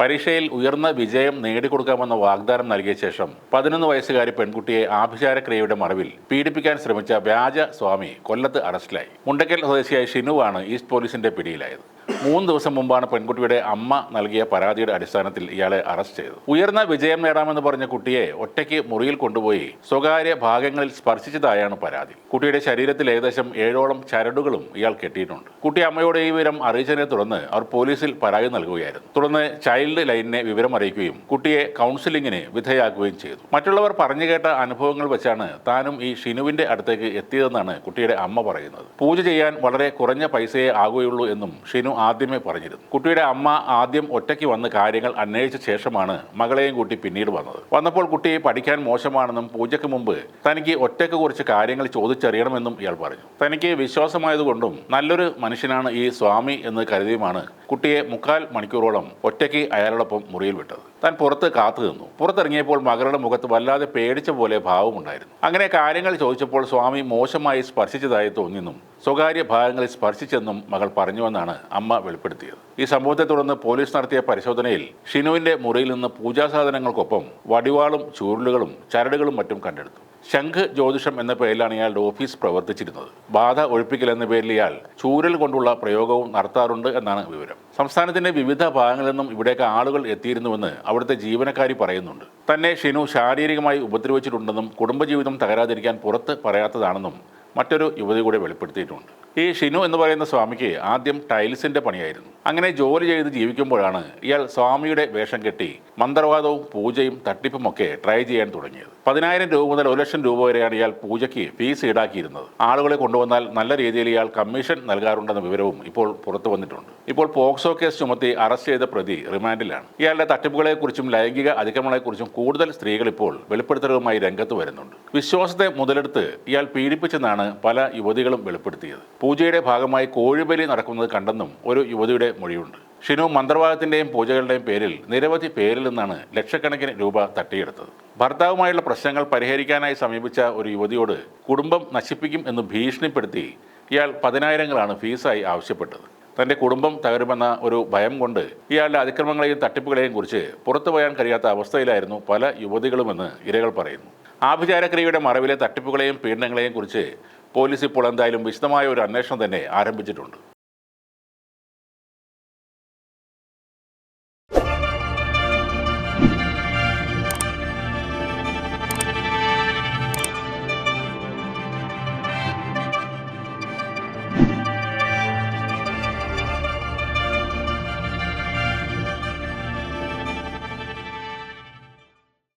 പരീക്ഷയിൽ ഉയർന്ന വിജയം നേടിക്കൊടുക്കാമെന്ന വാഗ്ദാനം നൽകിയ ശേഷം 11 വയസ്സുകാരി പെൺകുട്ടിയെ ആഭിചാരക്രിയയുടെ മറവിൽ പീഡിപ്പിക്കാൻ ശ്രമിച്ച വ്യാജ സ്വാമി കൊല്ലത്ത് അറസ്റ്റിലായി. മുണ്ടക്കൽ സ്വദേശിയായ ഷിനുവാണ് ഈസ്റ്റ് പോലീസിന്റെ പിടിയിലായത്. 3 ദിവസം മുമ്പാണ് പെൺകുട്ടിയുടെ അമ്മ നൽകിയ പരാതിയുടെ അടിസ്ഥാനത്തിൽ ഇയാളെ അറസ്റ്റ് ചെയ്തത്. ഉയർന്ന വിജയം നേടാമെന്ന് പറഞ്ഞ കുട്ടിയെ ഒറ്റയ്ക്ക് മുറിയിൽ കൊണ്ടുപോയി സ്വകാര്യ ഭാഗങ്ങളിൽ സ്പർശിച്ചതായാണ് പരാതി. കുട്ടിയുടെ ശരീരത്തിൽ ഏകദേശം 7ഓളം ചരടുകളും ഇയാൾ കെട്ടിയിട്ടുണ്ട്. കുട്ടി അമ്മയോട് ഈ വിവരം അറിയിച്ചതിനെ തുടർന്ന് അവർ പോലീസിൽ പരാതി നൽകുകയായിരുന്നു. തുടർന്ന് ചൈൽഡ് ലൈനിനെ വിവരം അറിയിക്കുകയും കുട്ടിയെ കൗൺസിലിംഗിന് വിധേയാക്കുകയും ചെയ്തു. മറ്റുള്ളവർ പറഞ്ഞു കേട്ട അനുഭവങ്ങൾ വെച്ചാണ് താനും ഈ ഷിനുവിന്റെ അടുത്തേക്ക് എത്തിയതെന്നാണ് കുട്ടിയുടെ അമ്മ പറയുന്നത്. പൂജ ചെയ്യാൻ വളരെ കുറഞ്ഞ പൈസയെ ആകുകയുള്ളൂ എന്നും ഷിനു ആദ്യമേ പറഞ്ഞിരുന്നു. കുട്ടിയുടെ അമ്മ ആദ്യം ഒറ്റയ്ക്ക് വന്ന് കാര്യങ്ങൾ അന്വേഷിച്ച ശേഷമാണ് മകളെയും കൂട്ടി പിന്നീട് വന്നപ്പോൾ കുട്ടി പഠിക്കാൻ മോശമാണെന്നും പൂജയ്ക്ക് മുമ്പ് തനിക്ക് ഒറ്റയ്ക്ക് കുറച്ച് കാര്യങ്ങൾ ചോദിച്ചറിയണമെന്നും ഇയാൾ പറഞ്ഞു. തനിക്ക് വിശ്വാസമായതുകൊണ്ടും നല്ലൊരു മനുഷ്യനാണ് ഈ സ്വാമി എന്ന് കരുതിയുമാണ് കുട്ടിയെ 3/4 മണിക്കൂറോളം ഒറ്റയ്ക്ക് അയാളോടൊപ്പം മുറിയിൽ വിട്ടത്. താൻ പുറത്ത് കാത്തു നിന്നു. പുറത്തിറങ്ങിയപ്പോൾ മകളുടെ മുഖത്ത് വല്ലാതെ പേടിച്ച പോലെ ഭാവമുണ്ടായിരുന്നു. അങ്ങനെ കാര്യങ്ങൾ ചോദിച്ചപ്പോൾ സ്വാമി മോശമായി സ്പർശിച്ചതായി തോന്നിയെന്നും സ്വകാര്യ ഭാഗങ്ങളിൽ സ്പർശിച്ചെന്നും മകൾ പറഞ്ഞുവെന്നാണ് അമ്മ വെളിപ്പെടുത്തിയത്. ഈ സംഭവത്തെ തുടർന്ന് പോലീസ് നടത്തിയ പരിശോധനയിൽ ഷിനുവിന്റെ മുറിയിൽ നിന്ന് പൂജാസാധനങ്ങൾക്കൊപ്പം വടിവാളും ചൂരലുകളും ചരടുകളും മറ്റും കണ്ടെടുത്തു. ശംഖ് ജ്യോതിഷം എന്ന പേരിലാണ് ഇയാളുടെ ഓഫീസ് പ്രവർത്തിച്ചിരുന്നത്. ബാധ ഒഴിപ്പിക്കൽ എന്ന പേരിൽ ഇയാൾ ചൂരൽ കൊണ്ടുള്ള പ്രയോഗവും നടത്താറുണ്ട് എന്നാണ് വിവരം. സംസ്ഥാനത്തിന്റെ വിവിധ ഭാഗങ്ങളിൽ നിന്നും ഇവിടേക്ക് ആളുകൾ എത്തിയിരുന്നുവെന്ന് അവിടുത്തെ ജീവനക്കാരി പറയുന്നുണ്ട്. തന്നെ ഷിനു ശാരീരികമായി ഉപദ്രവിച്ചിട്ടുണ്ടെന്നും കുടുംബജീവിതം തകരാതിരിക്കാൻ പുറത്ത് പറയാത്തതാണെന്നും മറ്റൊരു യുവതി കൂടെ വെളിപ്പെടുത്തിയിട്ടുണ്ട്. ഈ ഷിനു എന്ന് പറയുന്ന സ്വാമിക്ക് ആദ്യം ടൈൽസിന്റെ പണിയായിരുന്നു. അങ്ങനെ ജോലി ചെയ്ത് ജീവിക്കുമ്പോഴാണ് ഇയാൾ സ്വാമിയുടെ വേഷം കെട്ടി മന്ത്രവാദവും പൂജയും തട്ടിപ്പുമൊക്കെ ട്രൈ ചെയ്യാൻ തുടങ്ങിയത്. 10,000 രൂപ മുതൽ 1 ലക്ഷം രൂപ വരെയാണ് ഇയാൾ പൂജയ്ക്ക് ഫീസ് ഈടാക്കിയിരുന്നത്. ആളുകളെ കൊണ്ടുവന്നാൽ നല്ല രീതിയിൽ ഇയാൾ കമ്മീഷൻ നൽകാറുണ്ടെന്ന വിവരവും ഇപ്പോൾ പുറത്തു വന്നിട്ടുണ്ട്. ഇപ്പോൾ പോക്സോ കേസ് ചുമത്തി അറസ്റ്റ് ചെയ്ത പ്രതി റിമാൻഡിലാണ്. ഇയാളുടെ തട്ടിപ്പുകളെക്കുറിച്ചും ലൈംഗിക അതിക്രമങ്ങളെക്കുറിച്ചും കൂടുതൽ സ്ത്രീകൾ ഇപ്പോൾ വെളിപ്പെടുത്തലുമായി രംഗത്ത് വരുന്നുണ്ട്. വിശ്വാസത്തെ മുതലെടുത്ത് ഇയാൾ പീഡിപ്പിച്ചെന്നാണ് പല യുവതികളും വെളിപ്പെടുത്തിയത്. പൂജയുടെ ഭാഗമായി കോഴിബലി നടക്കുന്നത് കണ്ടെന്നും ഒരു യുവതിയുടെ മൊഴിയുണ്ട്. ഷിനു മന്ത്രവാദത്തിന്റെയും പൂജകളുടെയും പേരിൽ നിരവധി പേരിൽ നിന്നാണ് ലക്ഷക്കണക്കിന് രൂപ തട്ടിയെടുത്തത്. ഭർത്താവുമായുള്ള പ്രശ്നങ്ങൾ പരിഹരിക്കാനായി സമീപിച്ച ഒരു യുവതിയോട് കുടുംബം നശിപ്പിക്കും എന്ന് ഭീഷണിപ്പെടുത്തി ഇയാൾ 10,000ങ്ങളാണ് ഫീസായി ആവശ്യപ്പെട്ടത്. തന്റെ കുടുംബം തകരുമെന്ന ഒരു ഭയം കൊണ്ട് ഇയാളുടെ അതിക്രമങ്ങളെയും തട്ടിപ്പുകളെയും കുറിച്ച് പുറത്തു പറയാൻ കഴിയാത്ത അവസ്ഥയിലായിരുന്നു പല യുവതികളുമെന്ന് ഇരകൾ പറയുന്നു. ആഭിചാരക്രിയയുടെ മറവിലെ തട്ടിപ്പുകളെയും പീഡനങ്ങളെയും കുറിച്ച് പോലീസ് ഇപ്പോൾ എന്തായാലും വിശദമായ ഒരു അന്വേഷണം തന്നെ ആരംഭിച്ചിട്ടുണ്ട്.